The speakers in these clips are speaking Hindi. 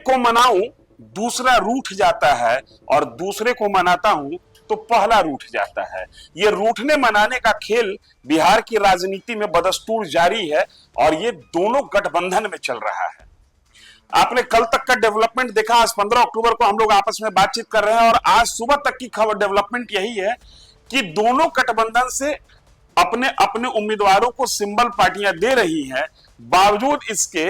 को मनाऊं दूसरा रूठ जाता है और दूसरे को मनाता हूं तो पहला रूठ जाता है। ये रूठने मनाने का खेल बिहार की राजनीति में बदस्तूर जारी है और ये दोनों गठबंधन में चल रहा है। आपने कल तक का डेवलपमेंट देखा। आज 15 अक्टूबर को हम लोग आपस में बातचीत कर रहे हैं और आज सुबह तक की खबर डेवलपमेंट यही है कि दोनों गठबंधन से अपने अपने उम्मीदवारों को सिंबल पार्टियां दे रही हैं, बावजूद इसके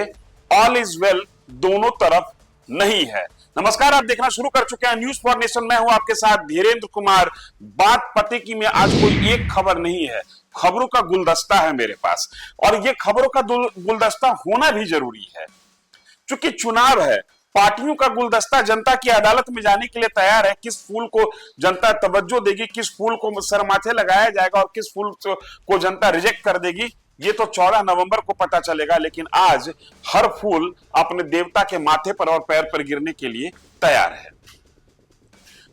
ऑल इज वेल दोनों तरफ नहीं है। नमस्कार, आप देखना शुरू कर चुके हैं न्यूज फॉर नेशन। मैं हूं आपके साथ धीरेन्द्र कुमार। बात पते की में आज कोई एक खबर नहीं है, खबरों का गुलदस्ता है मेरे पास और ये खबरों का गुलदस्ता होना भी जरूरी है। चूंकि चुनाव है, पार्टियों का गुलदस्ता जनता की अदालत में जाने के लिए तैयार है। किस फूल को जनता तवज्जो देगी, किस फूल को सर माथे लगाया जाएगा और किस फूल को जनता रिजेक्ट कर देगी, ये तो 14 नवंबर को पता चलेगा। लेकिन आज हर फूल अपने देवता के माथे पर और पैर पर गिरने के लिए तैयार है।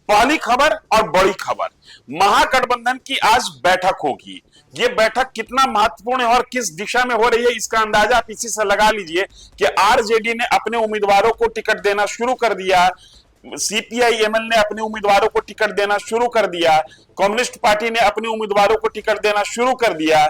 पहली खबर और बड़ी खबर, महागठबंधन की आज बैठक होगी। ये बैठक कितना महत्वपूर्ण है और किस दिशा में हो रही है, इसका अंदाजा आप इसी से लगा लीजिए कि आरजेडी ने अपने उम्मीदवारों को टिकट देना शुरू कर दिया, सीपीआई एमएल ने अपने उम्मीदवारों को टिकट देना शुरू कर दिया, कम्युनिस्ट पार्टी ने अपने उम्मीदवारों को टिकट देना शुरू कर दिया,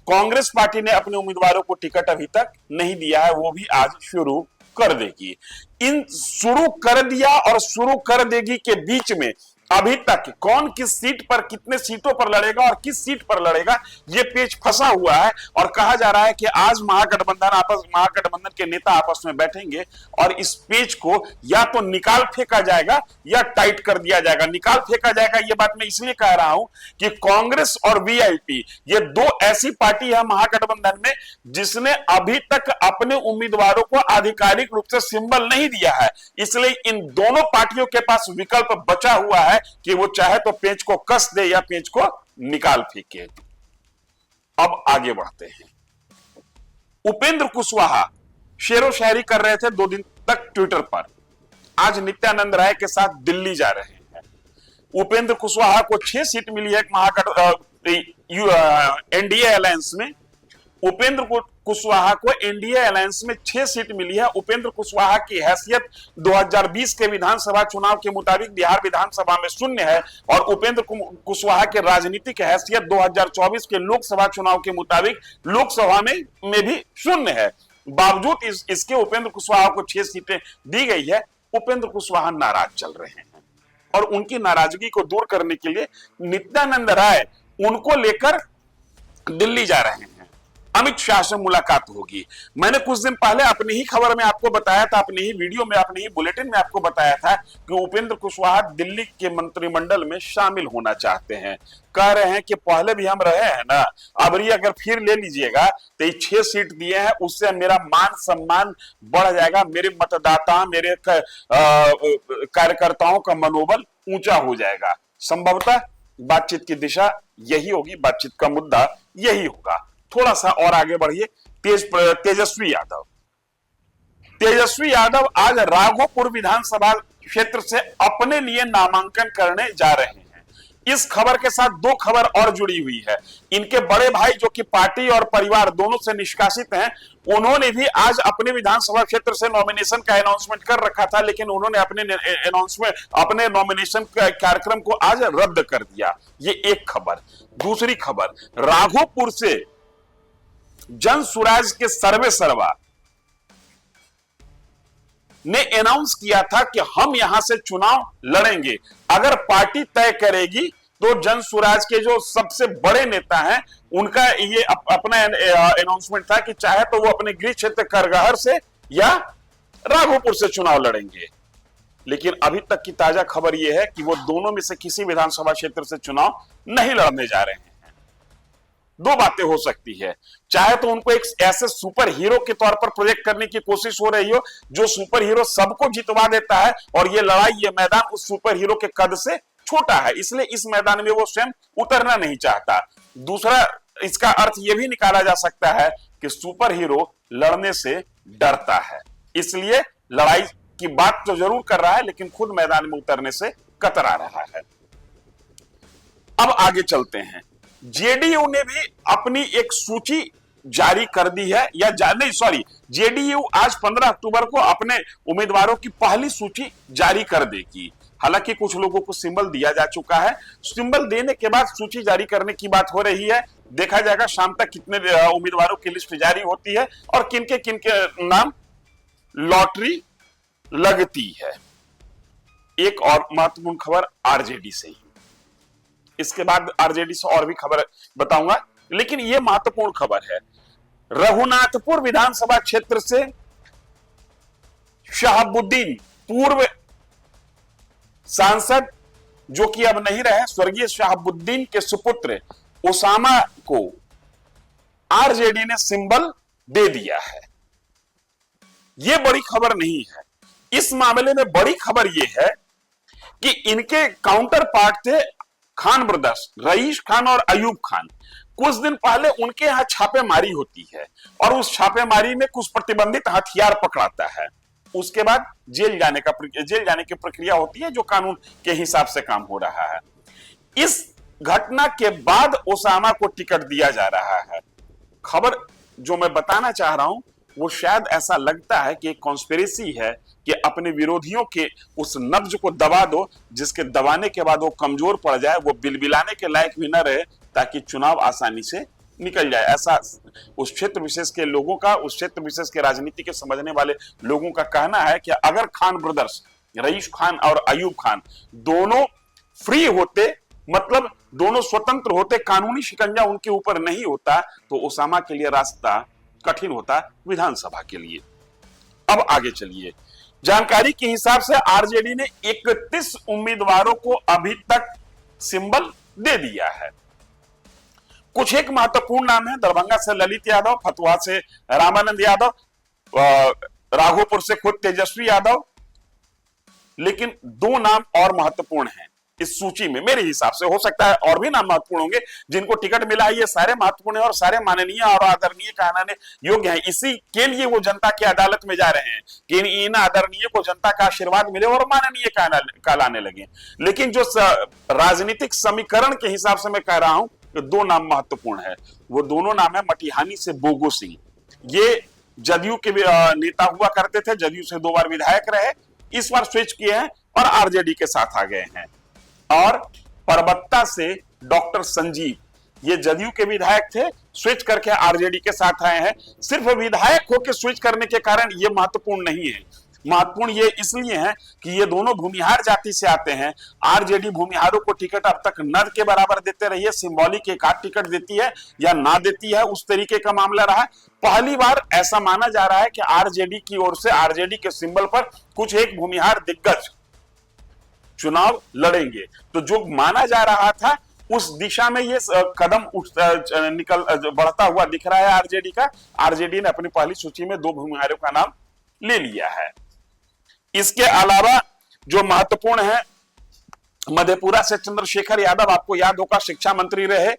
कांग्रेस पार्टी ने अपने उम्मीदवारों को टिकट अभी तक नहीं दिया है, वो भी आज शुरू कर देगी। इन शुरू कर दिया और शुरू कर देगी के बीच में अभी तक कौन किस सीट पर, कितने सीटों पर लड़ेगा और किस सीट पर लड़ेगा, ये पेच फंसा हुआ है। और कहा जा रहा है कि आज महागठबंधन के नेता आपस में बैठेंगे और इस पेच को या तो निकाल फेंका जाएगा या टाइट कर दिया जाएगा। निकाल फेंका जाएगा ये बात मैं इसलिए कह रहा हूं कि कांग्रेस और वीआईपी ये दो ऐसी पार्टी है महागठबंधन में जिसने अभी तक अपने उम्मीदवारों को आधिकारिक रूप से सिंबल नहीं दिया है। इसलिए इन दोनों पार्टियों के पास विकल्प बचा हुआ है कि वो चाहे तो पेंच को कस दे या पेंच को निकाल फेंके। अब आगे बढ़ते हैं। उपेंद्र कुशवाहा शेरो शायरी कर रहे थे 2 दिन तक ट्विटर पर। आज नित्यानंद राय के साथ दिल्ली जा रहे हैं। उपेंद्र कुशवाहा को 6 सीट मिली है एनडीए अलायंस में। उपेंद्र कुशवाहा को एनडीए अलायंस में 6 सीट मिली है। उपेंद्र कुशवाहा की हैसियत 2020 के विधानसभा चुनाव के मुताबिक बिहार विधानसभा में शून्य है और उपेंद्र कुशवाहा के राजनीतिक हैसियत 2024 के लोकसभा चुनाव के मुताबिक लोकसभा में भी शून्य है। बावजूद इसके उपेंद्र कुशवाहा को 6 सीटें दी गई है। उपेंद्र कुशवाहा नाराज चल रहे हैं और उनकी नाराजगी को दूर करने के लिए नित्यानंद राय उनको लेकर दिल्ली जा रहे हैं। अमित शाह से मुलाकात होगी। मैंने कुछ दिन पहले अपनी ही खबर में आपको बताया था, अपनी ही वीडियो में, अपनी ही बुलेटिन में आपको बताया था कि उपेंद्र कुशवाहा दिल्ली के मंत्रिमंडल में शामिल होना चाहते हैं। कह रहे हैं कि पहले भी हम रहे हैं ना, अब ये अगर फिर ले लीजिएगा तो 6 सीट दिए हैं, उससे मेरा मान सम्मान बढ़ जाएगा, मेरे मतदाता, मेरे कार्यकर्ताओं का मनोबल ऊंचा हो जाएगा। संभवतः बातचीत की दिशा यही होगी, बातचीत का मुद्दा यही होगा। थोड़ा सा और आगे बढ़िए। तेजस्वी यादव आज राघोपुर विधानसभा क्षेत्र से अपने लिए नामांकन करने जा रहे हैं। इस खबर के साथ 2 खबर और जुड़ी हुई है। इनके बड़े भाई जो कि पार्टी और परिवार दोनों से निष्कासित हैं, उन्होंने भी आज अपने विधानसभा क्षेत्र से नॉमिनेशन का अनाउंसमेंट कर रखा था, लेकिन उन्होंने अपने नॉमिनेशन कार्यक्रम को आज रद्द कर दिया। ये एक खबर। दूसरी खबर, राघोपुर से जन सुराज के सर्वे सर्वा ने अनाउंस किया था कि हम यहां से चुनाव लड़ेंगे। अगर पार्टी तय करेगी तो जन सुराज के जो सबसे बड़े नेता हैं उनका ये अपना अनाउंसमेंट था कि चाहे तो वो अपने गृह क्षेत्र करगहर से या राघोपुर से चुनाव लड़ेंगे। लेकिन अभी तक की ताजा खबर यह है कि वो दोनों में से किसी विधानसभा क्षेत्र से चुनाव नहीं लड़ने जा रहे हैं। 2 बातें हो सकती है, चाहे तो उनको एक ऐसे सुपर हीरो के तौर पर प्रोजेक्ट करने की कोशिश हो रही हो जो सुपर हीरो सबको जितवा देता है और ये लड़ाई, ये मैदान उस सुपर हीरो के कद से छोटा है, इसलिए इस मैदान में वो स्वयं उतरना नहीं चाहता। दूसरा, इसका अर्थ यह भी निकाला जा सकता है कि सुपर हीरो लड़ने से डरता है, इसलिए लड़ाई की बात तो जरूर कर रहा है लेकिन खुद मैदान में उतरने से कतरा रहा है। अब आगे चलते हैं। जेडीयू ने भी अपनी एक सूची जारी कर दी है या नहीं सॉरी, जेडीयू आज 15 अक्टूबर को अपने उम्मीदवारों की पहली सूची जारी कर देगी। हालांकि कुछ लोगों को सिंबल दिया जा चुका है, सिंबल देने के बाद सूची जारी करने की बात हो रही है। देखा जाएगा शाम तक कितने उम्मीदवारों की लिस्ट जारी होती है और किनके नाम लॉटरी लगती है। एक और महत्वपूर्ण खबर आरजेडी से ही, इसके बाद आरजेडी से और भी खबर बताऊंगा, लेकिन यह महत्वपूर्ण खबर है। रघुनाथपुर विधानसभा क्षेत्र से शहाबुद्दीन, पूर्व सांसद जो कि अब नहीं रहे, स्वर्गीय शहाबुद्दीन के सुपुत्र ओसामा को आरजेडी ने सिंबल दे दिया है। यह बड़ी खबर नहीं है। इस मामले में बड़ी खबर यह है कि इनके काउंटर पार्ट थे खान ब्रदर्स, रईस खान और अयूब खान। कुछ दिन पहले उनके यहां छापेमारी होती है और उस छापेमारी में कुछ प्रतिबंधित हथियार पकड़ाता है। उसके बाद जेल जाने की प्रक्रिया होती है, जो कानून के हिसाब से काम हो रहा है। इस घटना के बाद ओसामा को टिकट दिया जा रहा है। खबर जो मैं बताना चाह रहा हूं वो शायद ऐसा लगता है कि एक कॉन्स्पिरेसी है कि अपने विरोधियों के उस नब्ज को दबा दो, जिसके दबाने के बाद वो कमजोर पड़ जाए, वो बिलबिलाने के लायक भी न रहे, ताकि चुनाव आसानी से निकल जाए। ऐसा उस क्षेत्र विशेष के लोगों का, उस क्षेत्र विशेष के राजनीति के समझने वाले लोगों का कहना है कि अगर खान ब्रदर्स, रईस खान और अयूब खान दोनों फ्री होते, मतलब दोनों स्वतंत्र होते, कानूनी शिकंजा उनके ऊपर नहीं होता, तो ओसामा के लिए रास्ता कठिन होता विधानसभा के लिए। अब आगे चलिए। जानकारी के हिसाब से आरजेडी ने 31 उम्मीदवारों को अभी तक सिंबल दे दिया है। कुछ एक महत्वपूर्ण नाम है। दरभंगा से ललित यादव, फतुहा से रामानंद यादव, राघोपुर से खुद तेजस्वी यादव, लेकिन दो नाम और महत्वपूर्ण हैं इस सूची में मेरे हिसाब से। हो सकता है और भी नाम महत्वपूर्ण होंगे जिनको टिकट मिला है। ये सारे महत्वपूर्ण है और सारे माननीय और आदरणीय कहलाने योग्य हैं। इसी के लिए वो जनता की अदालत में जा रहे हैं कि इन आदरणीय को जनता का आशीर्वाद मिले और माननीय कहलाने लगे। लेकिन जो राजनीतिक समीकरण के हिसाब से मैं कह रहा हूं, दो नाम महत्वपूर्ण है। वो दोनों नाम है मटिहानी से बोगो सिंह। ये जदयू के नेता हुआ करते थे, जदयू से 2 बार विधायक रहे, इस बार स्विच किए हैं और आरजेडी के साथ आ गए हैं। और परबत्ता से डॉक्टर संजीव, ये जदयू के विधायक थे, स्विच करके आरजेडी के साथ आए हैं। सिर्फ विधायक होकर स्विच करने के कारण ये महत्वपूर्ण नहीं है। महत्वपूर्ण ये इसलिए है कि ये दोनों भूमिहार जाति से आते हैं। आरजेडी भूमिहारों को टिकट अब तक नर के बराबर देते रही है, सिंबॉलिक एक आध टिकट देती है या ना देती है, उस तरीके का मामला रहा। पहली बार ऐसा माना जा रहा है कि आरजेडी की ओर से आरजेडी के सिंबल पर कुछ एक भूमिहार दिग्गज चुनाव लड़ेंगे। तो जो माना जा रहा था उस दिशा में ये कदम बढ़ता हुआ दिख रहा है आरजेडी का। आरजेडी ने अपनी पहली सूची में 2 भूमिहारों का नाम ले लिया है। इसके अलावा जो महत्वपूर्ण है, मधेपुरा से चंद्रशेखर यादव, आपको याद होगा शिक्षा मंत्री रहे,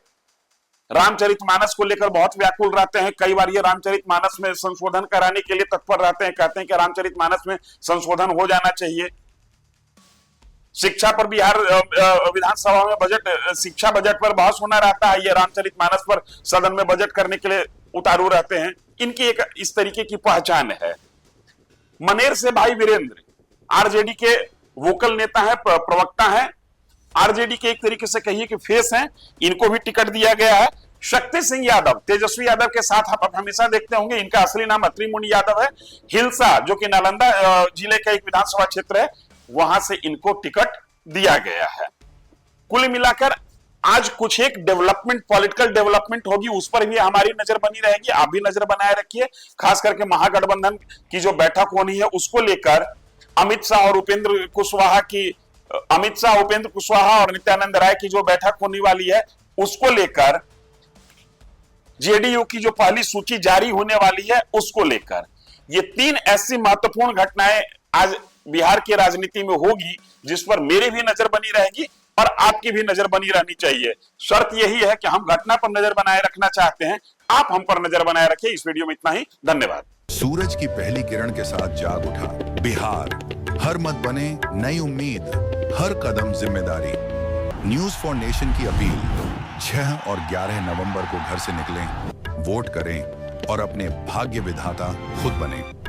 रामचरितमानस को लेकर बहुत व्याकुल रहते हैं। कई बार ये रामचरितमानस में संशोधन कराने के लिए तत्पर रहते हैं, कहते हैं कि रामचरितमानस में संशोधन हो जाना चाहिए। शिक्षा पर बिहार विधानसभा में शिक्षा बजट पर बहस होना रहता है, ये रामचरितमानस पर सदन में बजट करने के लिए उतारू रहते हैं। इनकी एक इस तरीके की पहचान है। मनेर से भाई वीरेंद्र आरजेडी के वोकल नेता है, प्रवक्ता है, आरजेडी के एक तरीके से कहिए कि फेस हैं, इनको भी टिकट दिया गया है। शक्ति सिंह यादव तेजस्वी यादव के साथ आप हमेशा देखते होंगे, इनका असली नाम अत्रि मुनि यादव है। हिलसा जो कि नालंदा जिले का एक विधानसभा क्षेत्र है, वहां से इनको टिकट दिया गया है। कुल मिलाकर आज कुछ एक डेवलपमेंट, पॉलिटिकल डेवलपमेंट होगी, उस पर भी हमारी नजर बनी रहेगी। आप भी नजर बनाए रखिए। खास करके महागठबंधन की जो बैठक होनी है उसको लेकर अमित शाह और उपेंद्र कुशवाहा और नित्यानंद राय की जो बैठक होने वाली है, उसको लेकर जेडीयू की जो पहली सूची जारी होने वाली है, उसको लेकर ये 3 ऐसी महत्वपूर्ण घटनाएं आज बिहार की राजनीति में होगी जिस पर मेरी भी नजर बनी रहेगी और आपकी भी नजर बनी रहनी चाहिए। शर्त यही है कि हम घटना पर नजर बनाए रखना चाहते हैं, आप हम पर नजर बनाए रखिए। इस वीडियो में इतना ही, धन्यवाद। सूरज की पहली किरण के साथ जाग उठा बिहार, हर मत बने नई उम्मीद, हर कदम जिम्मेदारी। न्यूज़ फॉर नेशन की अपील, 6 और 11 नवंबर को घर से निकलें, वोट करें और अपने भाग्य विधाता खुद बने।